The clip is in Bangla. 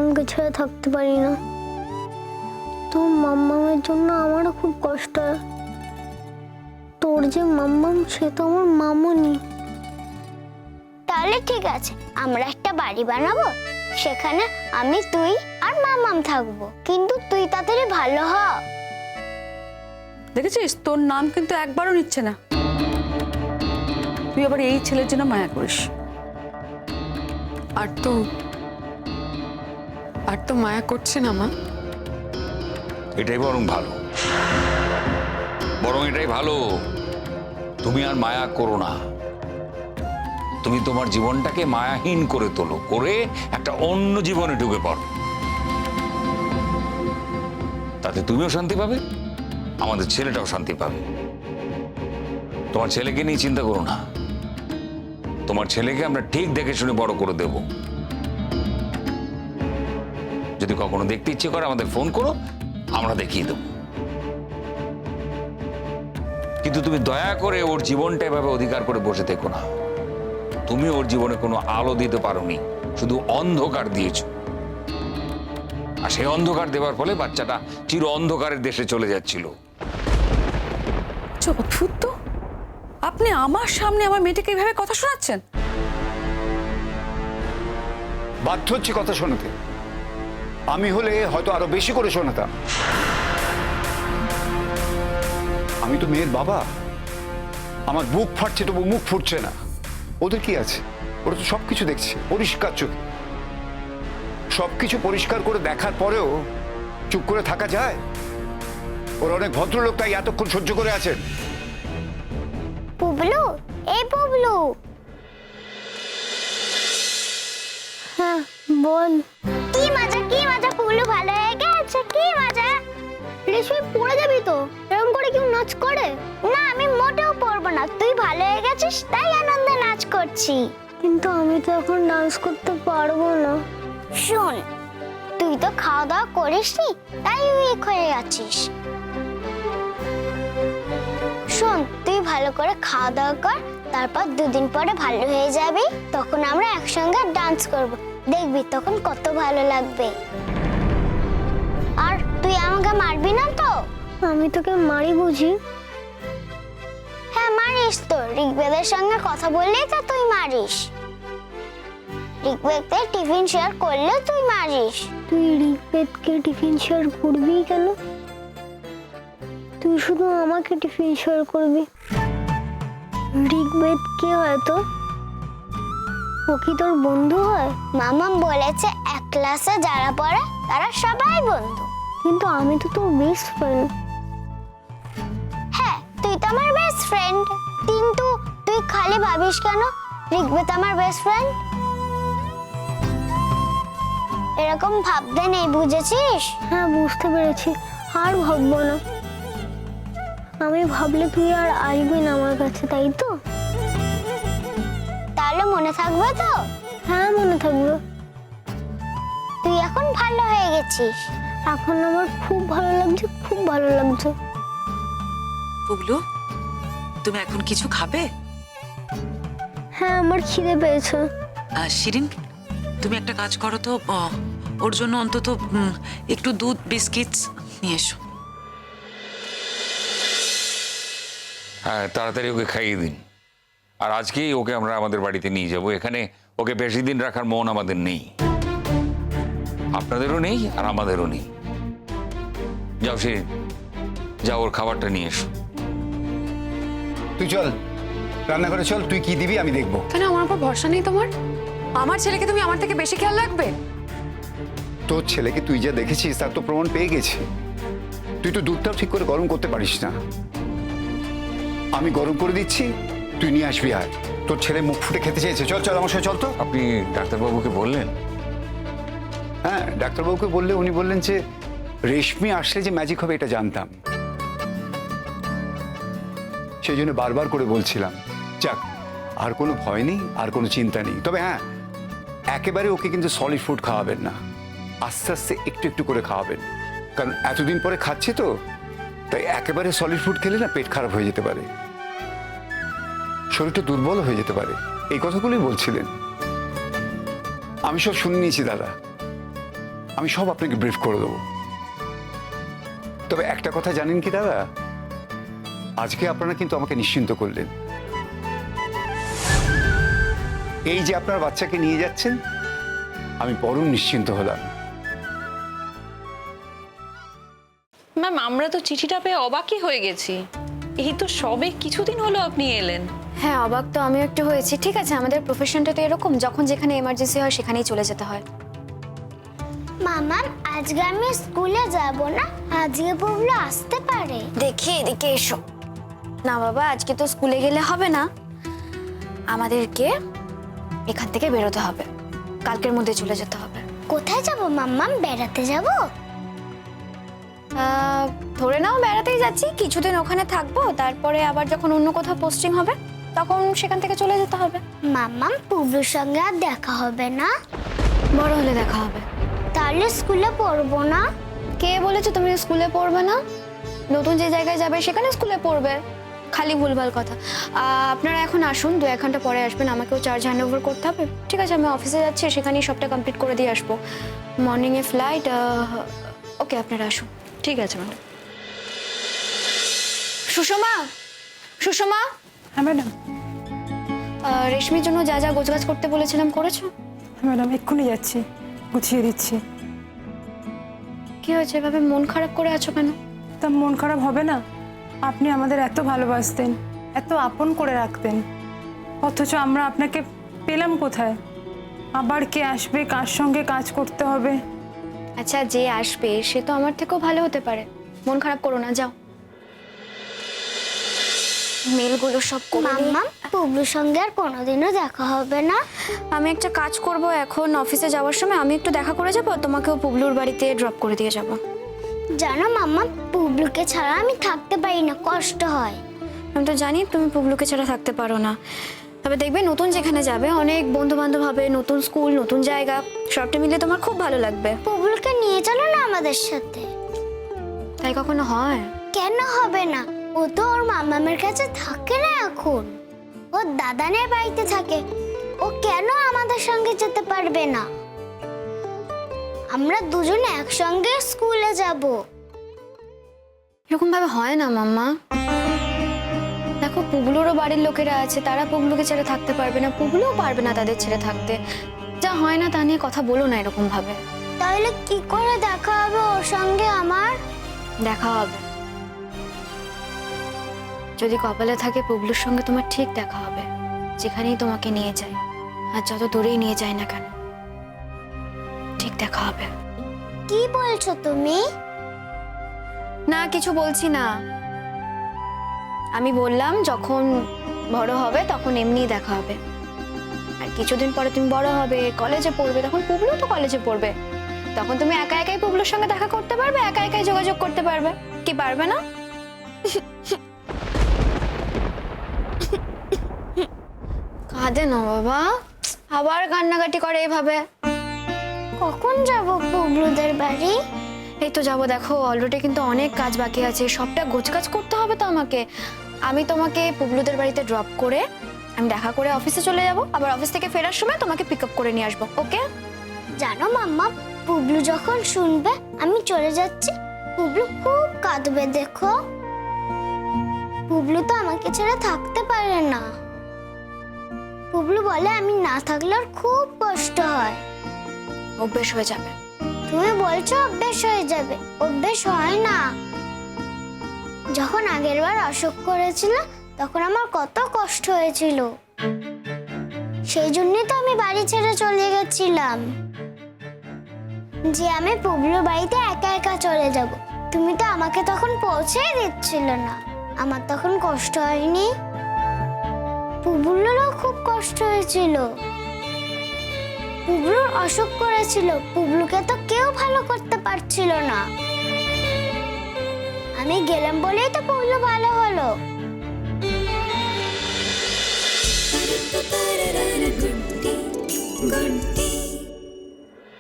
মাম্মামকে ছেড়ে থাকতে পারি না। তো মাম্মামের জন্য আমারও খুব কষ্ট হয়। তোর যে মাম্মাম, সে তো আমার মামুনি। তাহলে ঠিক আছে, আমরা একটা বাড়ি বানাবো, সেখানে আমি, তুই আর মামাম থাকবো। কিন্তু তুই তাড়াতাড়ি ভালো হ। দেখেছিস, তোর নাম কিন্তু একবারও নিচ্ছে না। তুই আবার এই ছেলের জন্য মায়া করিস। আর তো মায়া করছে না মা। এটাই বরং ভালো, এটাই ভালো। তুমি আর মায়া করো না। তুমি তোমার জীবনটাকে মায়াহীন করে তোলো, করে একটা অন্য জীবনে ঢুকে পড়ো। তাতে তুমিও শান্তি পাবে, আমাদের ছেলেটাও শান্তি পাবে। তোমার ছেলেকে নিয়ে চিন্তা করো না। তোমার ছেলেকে আমরা ঠিক দেখে শুনে বড় করে দেব। যদি কখনো দেখতে ইচ্ছে করে আমাদের ফোন করো, আমরা দেখিয়ে দেব। কিন্তু তুমি দয়া করে ওর জীবনটা এভাবে অধিকার করে বসে থেকো না। তুমি ওর জীবনে কোনো আলো দিতে পারোনি, শুধু অন্ধকার দিয়েছো। আর সেই অন্ধকার দেওয়ার ফলে বাচ্চাটা চির অন্ধকারের দেশে চলে যাচ্ছিল। অদ্ভুত তো, আপনি আমার সামনে আমার মেয়েটাকে এইভাবে কথা শোনাচ্ছেন। বাধ্য হচ্ছে কথা শোনাতে। আমি হলে হয়তো আরো বেশি করে শোনাতাম। আমি তো মেয়ের বাবা, আমার বুক ফাটছে তবু মুখ ফুটছে না। ওদের কি আছে? ওরা তো সবকিছু দেখছে পরিষ্কার চোখে। সবকিছু পরিষ্কার করে দেখার পরেও চুপ করে থাকা যায়? ওরা অনেক ভদ্রলোক, তাই এতক্ষণ সহ্য করে আছেন। পুবলু, এই পুবলু। হ্যাঁ বল। কি মজা, কি মজা, পুবলু ভালো হয়ে গেছে, কি মজা। রেশমি, পড়ে যাবি তো। এরকম করে কেউ নাচ করে? না, আমি মোটেও পড়বো না। তুই ভালো হয়ে গেছিস তাই আনন্দে নাচ করছি। কিন্তু আমি তো এখন ডান্স করতে পারবো না। শোন, তুই তো খাওয়া দাওয়া করিসনি, তাই উইক হয়ে গেছিস। শোন, তুই ভালো করে খাওয়া দাওয়া কর, তারপর দুদিন পরে ভালো হয়ে যাবি। তখন আমরা একসঙ্গে ডান্স করব, দেখবি তখন কত ভালো লাগবে। আর তুই আমাকে মারবি না তো? আমি তোকে মারি বুঝি? হ্যাঁ মারিস তো, ঋগ্বেদের সঙ্গে কথা বললেই তো তুই মারিস। ঋগ্বেদকে টিফিন শেয়ার করলেও তুই মারিস। তুই ঋগ্বেদকে টিফিন শেয়ার করবি কেন? তুই শুধু আমাকে টিফিন শেয়ার করবি। ঋগ্বেদ কে হয় তো? ও কি তোর বন্ধু হয়? মামাম বলেছে এক ক্লাসে যারা পড়ে তারা সবাই বন্ধু। কিন্তু আমি তো তোর বেস্ট ফ্রেন্ড। হ্যাঁ, তুই তো আমার বেস্ট ফ্রেন্ড, কিন্তু তুই খালি ভাবিস কেন ঋগ্বেদ আমার বেস্ট ফ্রেন্ড? এরকম ভাবতে নেই, বুঝেছিস? হ্যাঁ বুঝতে পেরেছি, আর ভাববো না। আমি ভাবলে তুই আর আসবি না আমার কাছে, তাই তো? তাহলে মনে থাকবে তো? হ্যাঁ মনে থাকবে। তুই এখন ভালো হয়ে গেছিস। এখন আমার খুব ভালো লাগছে, খুব ভালো লাগছে। পুবলু, তুমি এখন কিছু খাবে? হ্যাঁ আমার খিদে পেয়েছে। শিরিন, তুমি একটা কাজ করো তো, ওর জন্য অন্তত একটু দুধ বিস্কিটস নিয়ে এসো। হ্যাঁ, তাড়াতাড়ি ওকে খাইয়ে দিন। আর আজকেই ওকে আমরা আমাদের বাড়িতে নিয়ে যাব। এখানে ওকে বেশি দিন রাখার মন আমাদের নেই, আপনাদেরও নেই আর আমাদেরও নেই। যাও শিরিন, যাও ওর খাবারটা নিয়ে এসো। তুই চল রান্নাঘরে চল, তুই কি দিবি আমি দেখবো। কেন, আমার উপর ভরসা নেই তোমার? আমার ছেলেকে তুমি আমার থেকে বেশি খেয়াল রাখবে? তোর ছেলেকে তুই যা দেখেছিস তার তো প্রমাণ পেয়ে গেছি। তুই তো দুধটাও ঠিক করে গরম করতে পারিস না। আমি গরম করে দিচ্ছি, তুই নিয়ে আসবি। আর তোর ছেলে মুখ ফুটে খেতে চেয়েছে। চল চল আমার সাথে চল তো। আপনি ডাক্তারবাবুকে বললেন? হ্যাঁ, ডাক্তারবাবুকে বললে উনি বললেন যে রেশমি আসলে যে ম্যাজিক হবে এটা জানতাম, সেই জন্য বারবার করে বলছিলাম। যাক, আর কোনো ভয় নেই, আর কোনো চিন্তা নেই। তবে হ্যাঁ, একেবারে ওকে কিন্তু সলিড ফুড খাওয়াবেন না, আস্তে আস্তে একটু একটু করে খাওয়াবেন। কারণ এতদিন পরে খাচ্ছে তো, তাই একেবারে সলিড ফুড খেলে না পেট খারাপ হয়ে যেতে পারে, শরীরটা দুর্বল হয়ে যেতে পারে। এই কথাগুলোই বলছিলেন। আমি সব শুনে নিয়েছি দাদা। আমি সব আপনাকে ব্রিফ করে দেবো। তবে একটা কথা জানেন কি দাদা, আজকে আপনারা কিন্তু আমাকে নিশ্চিন্ত করলেন। এই যে আপনার বাচ্চাকে নিয়ে যাচ্ছেন, আমি পরম নিশ্চিন্ত হলাম। ম্যাম আমরা তো চিঠিটা পেয়ে অবাকই হয়ে গেছি। এই তো সবে কিছুদিন হলো আপনি এলেন। হ্যাঁ, অবাক তো আমিও একটু হয়েছি। ঠিক আছে, আমাদের প্রফেশনটা তো এরকম, যখন যেখানে এমার্জেন্সি হয় সেখানেই চলে যেতে হয়। মামা আজকে আমি স্কুলে যাব না, আজকে পুবলু আসতে পারে? দেখি এদিকে এসো। না বাবা, আজকে তো স্কুলে গেলে হবে না, আমাদেরকে এখান থেকে বেরোতে হবে, কালকের মধ্যে চলে যেতে হবে। কোথায় যাব মাম্মা? বেড়াতে যাব? ধরে নাও বেড়াতেই যাচ্ছি, কিছুদিন ওখানে থাকবো, তারপরে আবার যখন অন্য কোথাও পোস্টিং হবে তখন সেখান থেকে চলে যেতে হবে। মাম্মা পুবলুর সঙ্গে আর দেখা হবে না? বড় হলে দেখা হবে। তাহলে স্কুলে পড়বো না? কে বলেছে তুমি স্কুলে পড়বে না? নতুন যে জায়গায় যাবে সেখানে স্কুলে পড়বে, খালি ভুলভাল কথা। আপনারা এখন আসুন, 2-1 ঘন্টা পরে আসবেন, আমাকেও চার্জ হ্যান্ড ওভার করতে হবে। ঠিক আছে, আমি অফিসে যাচ্ছি, সেখানেই সবটা কমপ্লিট করে দিয়ে আসবো। মর্নিংয়ে ফ্লাইট। ওকে, আপনারা আসুন। ঠিক আছে ম্যাডাম। সুষমা, সুষমা। হ্যাঁ ম্যাডাম। রেশমির জন্য যা যা গোছগাছ করতে বলেছিলাম করেছো? হ্যাঁ ম্যাডাম, এক্ষুনি যাচ্ছি, গুছিয়ে দিচ্ছি। কি হয়েছে, এভাবে মন খারাপ করে আছো কেন? তা মন খারাপ হবে না? আপনি আমাদের এত ভালোবাসতেন, এত আপন করে রাখতেন, অথচ আমরা আপনাকে পেলাম কোথায়? আবার কে আসবে, কার সঙ্গে কাজ করতে হবে? আচ্ছা, যে আসবে সে তো আমার থেকেও ভালো হতে পারে, মন খারাপ করো না, যাও। মেলগুলো সব করে নিই। মাম্মা পুবলুর সঙ্গে আর কোনোদিনও দেখা হবে না? আমি একটা কাজ করব, এখন অফিসে যাওয়ার সময় আমি একটু দেখা করে যাব, তোমাকেও পুবলুর বাড়িতে ড্রপ করে দিয়ে যাব। জানো মাম্মা, পুবলুকে ছাড়া আমি থাকতে পারি না, কষ্ট হয়। আমি তো জানি তুমি পুবলুকে ছাড়া থাকতে পারো না, তবে দেখবে নতুন যেখানে যাবে অনেক বন্ধু বান্ধব হবে, নতুন স্কুল, নতুন জায়গা, সবটা মিলে তোমার খুব ভালো লাগবে। পুবলুকে নিয়ে চলো না আমাদের সাথে। তাই কখনো হয়? কেন হবে না? ও তো ওর মামামের কাছে থাকে না এখন, ওর দাদানের বাড়িতে থাকে। ও কেন আমাদের সঙ্গে যেতে পারবে না? আমরা দুজনে একসঙ্গে স্কুলে যাব। এরকম ভাবে হয় না মাম্মা। দেখো, পুবলুরও বাড়ির লোকেরা আছে, তারা পুবলুকে ছেড়ে থাকতে পারবে না, পুবলুও পারবে না তাদের ছেড়ে থাকতে। যা হয় না তা নিয়ে কথা বলো না এরকম ভাবে। তাহলে কি করে দেখা হবে ওর সঙ্গে আমার? দেখা হবে, যদি কপালে থাকে পুবলুর সঙ্গে তোমার ঠিক দেখা হবে, যেখানেই তোমাকে নিয়ে যায় আর যত দূরেই নিয়ে যায় না কেন, ঠিক দেখা হবে। কি বলছো তুমি? না, কিছু বলছি না। আমি বললাম যখন বড় হবে তখন এমনিই দেখা হবে। আর কিছুদিন পরে তুমি বড় হবে, কলেজে পড়বে, তখন পুবলু তো কলেজে পড়বে, তখন তুমি একা একাই পুবলুর সঙ্গে দেখা করতে পারবে, একা একাই যোগাযোগ করতে পারবে। কি পারবে না? কাঁদে না বাবা, আবার কান্নাকাটি করে এইভাবে। কখন যাব পুবলুদের বাড়ি? এই তো যাবো, দেখো অলরেডি কিন্তু অনেক কাজ বাকি আছে, সবটা গোছগাছ করতে হবে তো আমাকে। আমি তোমাকে পুবলুদের বাড়িতে ড্রপ করে আমি দেখা করে অফিসে চলে যাব, আবার অফিস থেকে ফেরার সময় তোমাকে পিক আপ করে নিয়ে আসবো। ওকে? জানো মাম্মা, পুবলু যখন শুনবে আমি চলে যাচ্ছি, পুবলু খুব কাঁদবে। দেখো, পুবলু তো আমাকে ছেড়ে থাকতে পারে না। পুবলু বলে আমি না থাকলে ওর খুব কষ্ট হয়। অভ্যেস হয়ে যাবে। তুমি বলছো অভ্যেস হয়ে যাবে, অভ্যেস হয় না। যখন আগের বার অসুখ করেছিল তখন আমার কত কষ্ট হয়েছিল, সেই জন্যই তো আমি বাড়ি ছেড়ে চলে গেছিলাম, যে আমি পুবলুর বাড়িতে একা একা চলে যাব। তুমি তো আমাকে তখন পৌঁছেই দিচ্ছিল না, আমার তখন কষ্ট হয়নি? পুবলুরও খুব কষ্ট হয়েছিল। পুবলুর অসুখ করেছিল, পুবলুকে তো কেউ ভালো করতে পারছিল না। আমি গেলাম বলেই তো পুবলু ভালো হলো। गुड्डी गुड्डी